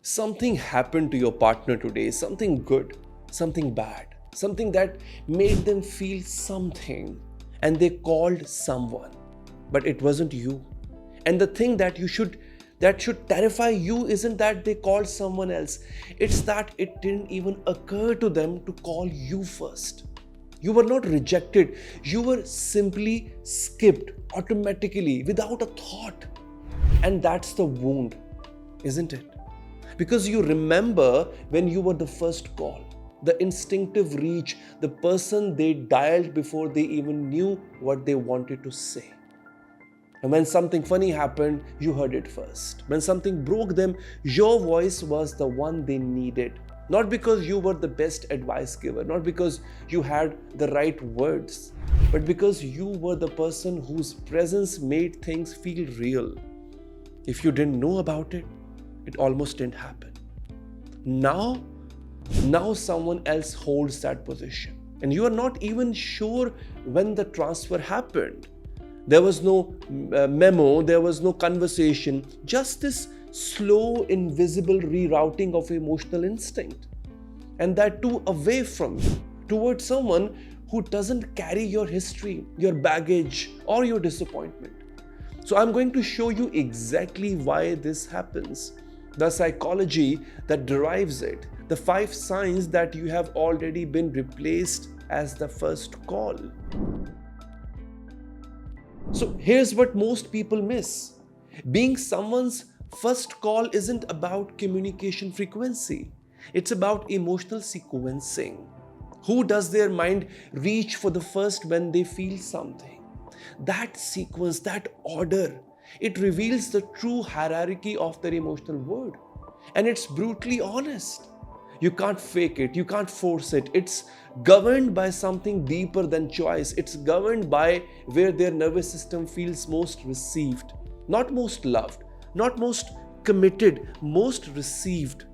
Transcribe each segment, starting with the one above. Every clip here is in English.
Something happened to your partner today, something good, something bad, something that made them feel something, and they called someone, but it wasn't you. And the thing that should terrify you isn't that they called someone else, it's that it didn't even occur to them to call you first. You were not rejected, you were simply skipped automatically without a thought. And that's the wound, isn't it? Because you remember when you were the first call, the instinctive reach, the person they dialed before they even knew what they wanted to say. And when something funny happened, you heard it first. When something broke them, your voice was the one they needed. Not because you were the best advice giver, not because you had the right words, but because you were the person whose presence made things feel real. If you didn't know about it, it almost didn't happen. Now someone else holds that position, and you are not even sure when the transfer happened. There was no memo, there was no conversation, just this slow, invisible rerouting of emotional instinct. And that too away from you, towards someone who doesn't carry your history, your baggage, or your disappointment. So I'm going to show you exactly why this happens, the psychology that derives it, the 5 signs that you have already been replaced as the first call. So here's what most people miss. Being someone's first call isn't about communication frequency. It's about emotional sequencing. Who does their mind reach for the first when they feel something? That sequence, that order, it reveals the true hierarchy of their emotional world. And it's brutally honest. You can't fake it, you can't force it. It's governed by something deeper than choice. It's governed by where their nervous system feels most received. Not most loved, not most committed, most received.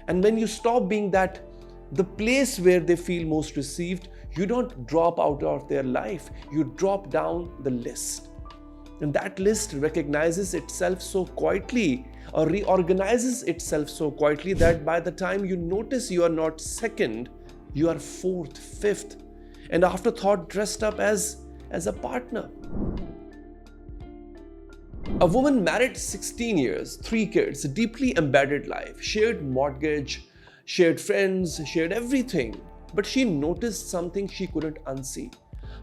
And when you stop being the place where they feel most received, you don't drop out of their life, you drop down the list. And that list recognizes itself so quietly, or reorganizes itself so quietly, that by the time you notice you are not second, you are 4th, 5th, an afterthought dressed up as a partner. A woman married 16 years, 3 kids, a deeply embedded life, shared mortgage, shared friends, shared everything. But she noticed something she couldn't unsee.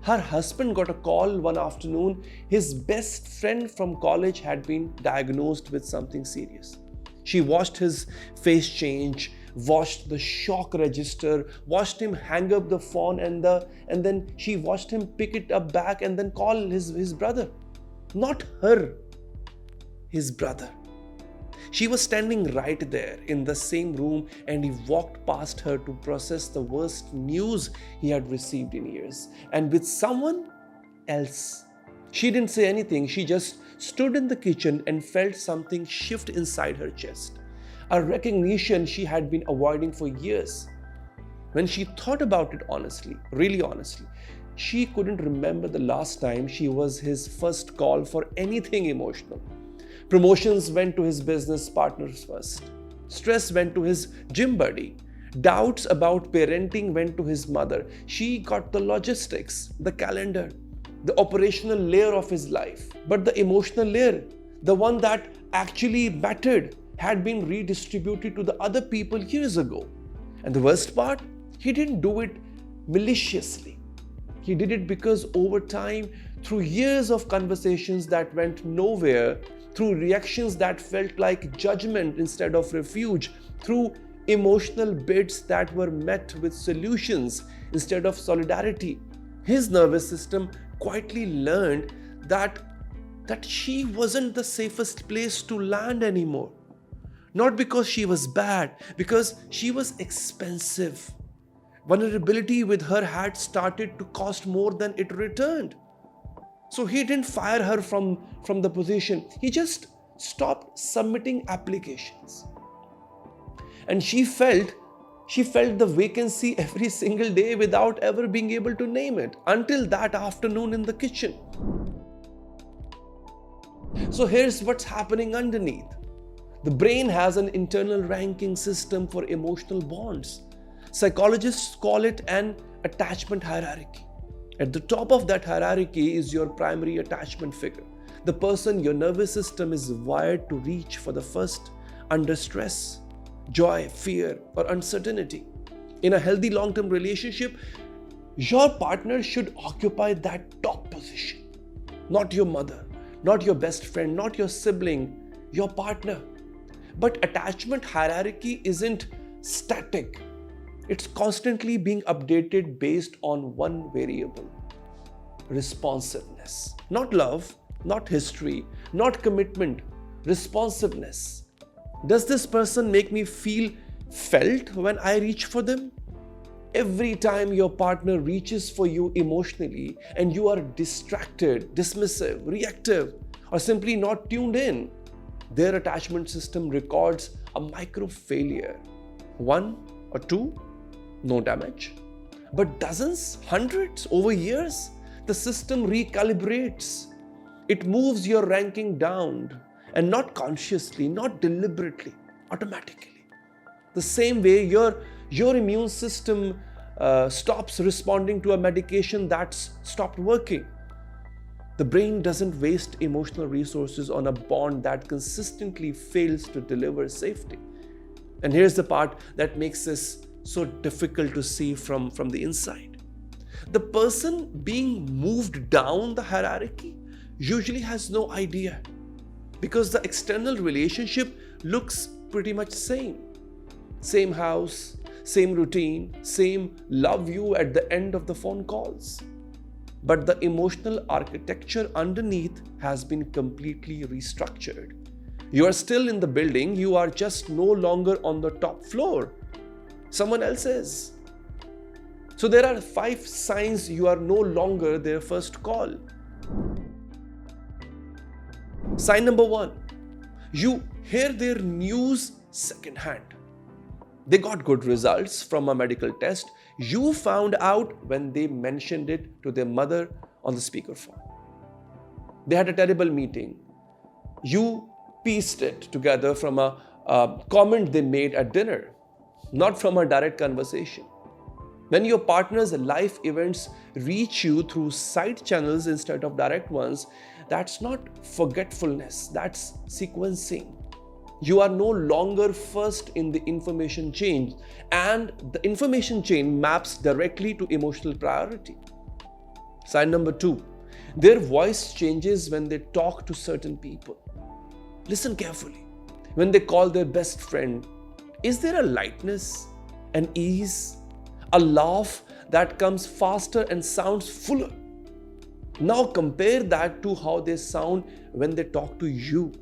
Her husband got a call one afternoon. His best friend from college had been diagnosed with something serious. She watched his face change, watched the shock register, watched him hang up the phone, and then she watched him pick it up back and then call his brother. Not her, his brother. She was standing right there in the same room, and he walked past her to process the worst news he had received in years. And with someone else. She didn't say anything. She just stood in the kitchen and felt something shift inside her chest. A recognition she had been avoiding for years. When she thought about it honestly, really honestly, she couldn't remember the last time she was his first call for anything emotional. Promotions went to his business partners first. Stress went to his gym buddy. Doubts about parenting went to his mother. She got the logistics, the calendar, the operational layer of his life. But the emotional layer, the one that actually mattered, had been redistributed to the other people years ago. And the worst part, he didn't do it maliciously. He did it because over time, through years of conversations that went nowhere, through reactions that felt like judgment instead of refuge, through emotional bids that were met with solutions instead of solidarity, his nervous system quietly learned that she wasn't the safest place to land anymore. Not because she was bad, because she was expensive. Vulnerability with her had started to cost more than it returned. So he didn't fire her from the position. He just stopped submitting applications. And she felt the vacancy every single day without ever being able to name it, until that afternoon in the kitchen. So here's what's happening underneath. The brain has an internal ranking system for emotional bonds. Psychologists call it an attachment hierarchy. At the top of that hierarchy is your primary attachment figure, the person your nervous system is wired to reach for the first under stress, joy, fear, or uncertainty. In a healthy long-term relationship, your partner should occupy that top position. Not your mother, not your best friend, not your sibling, your partner. But attachment hierarchy isn't static. It's constantly being updated based on one variable: responsiveness. Not love, not history, not commitment, responsiveness. Does this person make me feel felt when I reach for them? Every time your partner reaches for you emotionally and you are distracted, dismissive, reactive, or simply not tuned in, their attachment system records a micro failure. 1 or 2, no damage. But dozens, hundreds, over years, the system recalibrates. It moves your ranking down, and not consciously, not deliberately, automatically. The same way your immune system stops responding to a medication that's stopped working. The brain doesn't waste emotional resources on a bond that consistently fails to deliver safety. And here's the part that makes this so difficult to see from the inside. The person being moved down the hierarchy usually has no idea, because the external relationship looks pretty much same. Same house, same routine, same love you at the end of the phone calls. But the emotional architecture underneath has been completely restructured. You are still in the building, you are just no longer on the top floor. Someone else is. So there are 5 signs you are no longer their first call. Sign number 1, you hear their news secondhand. They got good results from a medical test. You found out when they mentioned it to their mother on the speakerphone. They had a terrible meeting. You pieced it together from a comment they made at dinner, not from a direct conversation. When your partner's life events reach you through side channels instead of direct ones, that's not forgetfulness, that's sequencing. You are no longer first in the information chain, and the information chain maps directly to emotional priority. Sign number 2, their voice changes when they talk to certain people. Listen carefully. When they call their best friend, is there a lightness, an ease, a laugh that comes faster and sounds fuller? Now compare that to how they sound when they talk to you.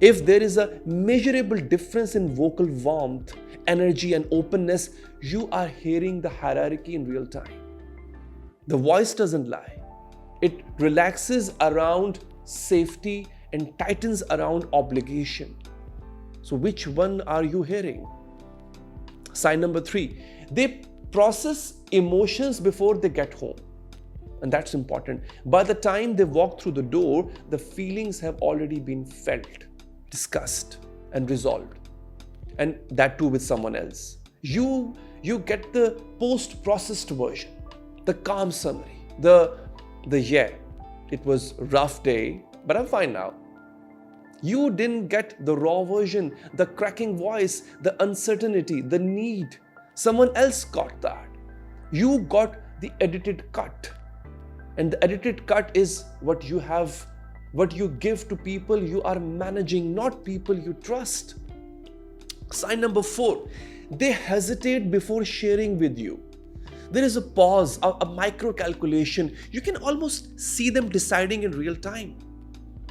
If there is a measurable difference in vocal warmth, energy, and openness, you are hearing the hierarchy in real time. The voice doesn't lie. It relaxes around safety and tightens around obligation. So which one are you hearing? Sign number 3, they process emotions before they get home. And that's important. By the time they walk through the door, the feelings have already been felt, discussed, and resolved. And that too with someone else. You get the post-processed version, the calm summary, the yeah, it was a rough day, but I'm fine now. You didn't get the raw version, the cracking voice, the uncertainty, the need. Someone else got that. You got the edited cut. And the edited cut is what you have, what you give to people you are managing, not people you trust. Sign number 4, they hesitate before sharing with you. There is a pause, a micro calculation. You can almost see them deciding in real time.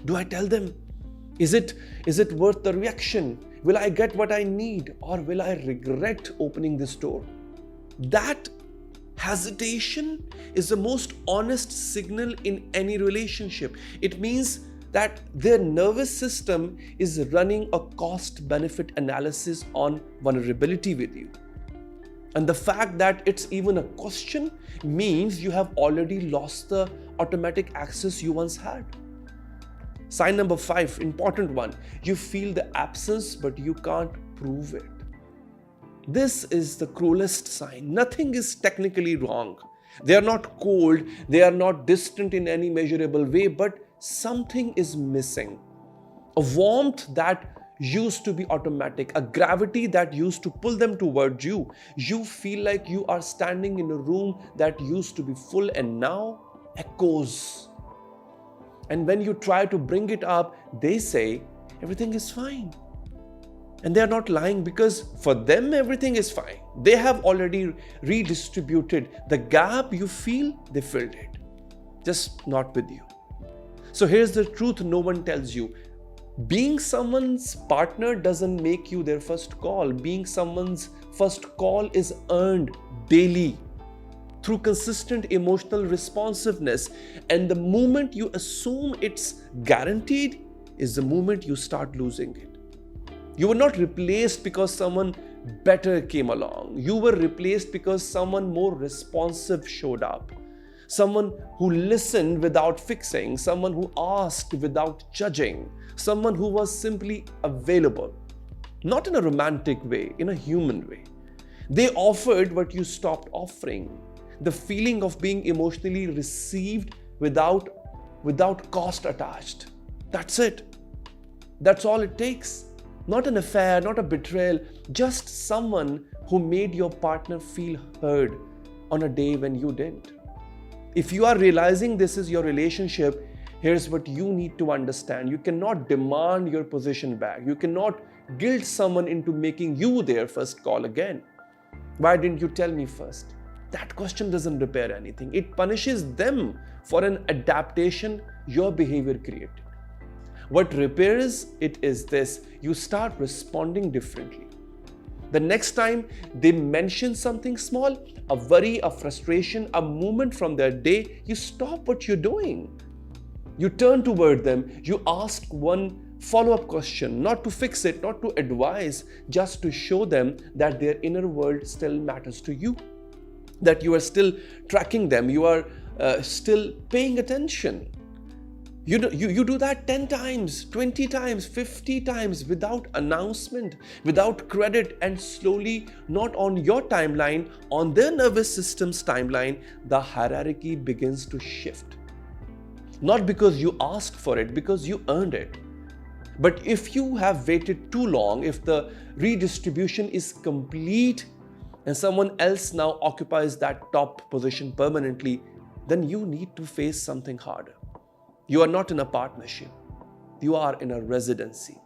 Do I tell them? Is it worth the reaction? Will I get what I need, or will I regret opening this door? That hesitation is the most honest signal in any relationship. It means that their nervous system is running a cost-benefit analysis on vulnerability with you. And the fact that it's even a question means you have already lost the automatic access you once had. Sign number 5, important one. You feel the absence, but you can't prove it. This is the cruelest sign. Nothing is technically wrong. They are not cold, they are not distant in any measurable way, but something is missing. A warmth that used to be automatic, a gravity that used to pull them towards you. You feel like you are standing in a room that used to be full and now echoes. And when you try to bring it up, they say everything is fine. And they are not lying, because for them everything is fine. They have already redistributed the gap you feel, they filled it. Just not with you. So here's the truth no one tells you. Being someone's partner doesn't make you their first call. Being someone's first call is earned daily through consistent emotional responsiveness. And the moment you assume it's guaranteed is the moment you start losing it. You were not replaced because someone better came along. You were replaced because someone more responsive showed up. Someone who listened without fixing. Someone who asked without judging. Someone who was simply available. Not in a romantic way, in a human way. They offered what you stopped offering. The feeling of being emotionally received without cost attached. That's it. That's all it takes. Not an affair, not a betrayal, just someone who made your partner feel heard on a day when you didn't. If you are realizing this is your relationship, here's what you need to understand. You cannot demand your position back. You cannot guilt someone into making you their first call again. Why didn't you tell me first? That question doesn't repair anything. It punishes them for an adaptation your behavior created. What repairs it is this: you start responding differently. The next time they mention something small, a worry, a frustration, a moment from their day, you stop what you're doing. You turn toward them, you ask one follow-up question, not to fix it, not to advise, just to show them that their inner world still matters to you, that you are still tracking them, you are still paying attention. You do that 10 times, 20 times, 50 times without announcement, without credit, and slowly, not on your timeline, on their nervous system's timeline, the hierarchy begins to shift. Not because you asked for it, because you earned it. But if you have waited too long, if the redistribution is complete and someone else now occupies that top position permanently, then you need to face something harder. You are not in a partnership. You are in a residency.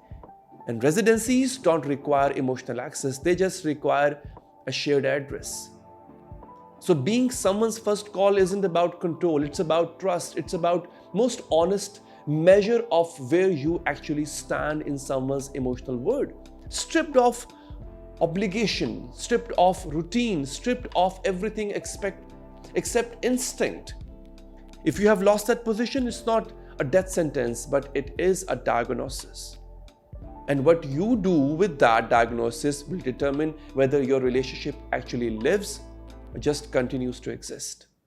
And residencies don't require emotional access. They just require a shared address. So being someone's first call isn't about control. It's about trust. It's about most honest measure of where you actually stand in someone's emotional world. Stripped of obligation, stripped of routine, stripped of everything except instinct. If you have lost that position, it's not a death sentence, but it is a diagnosis. And what you do with that diagnosis will determine whether your relationship actually lives or just continues to exist.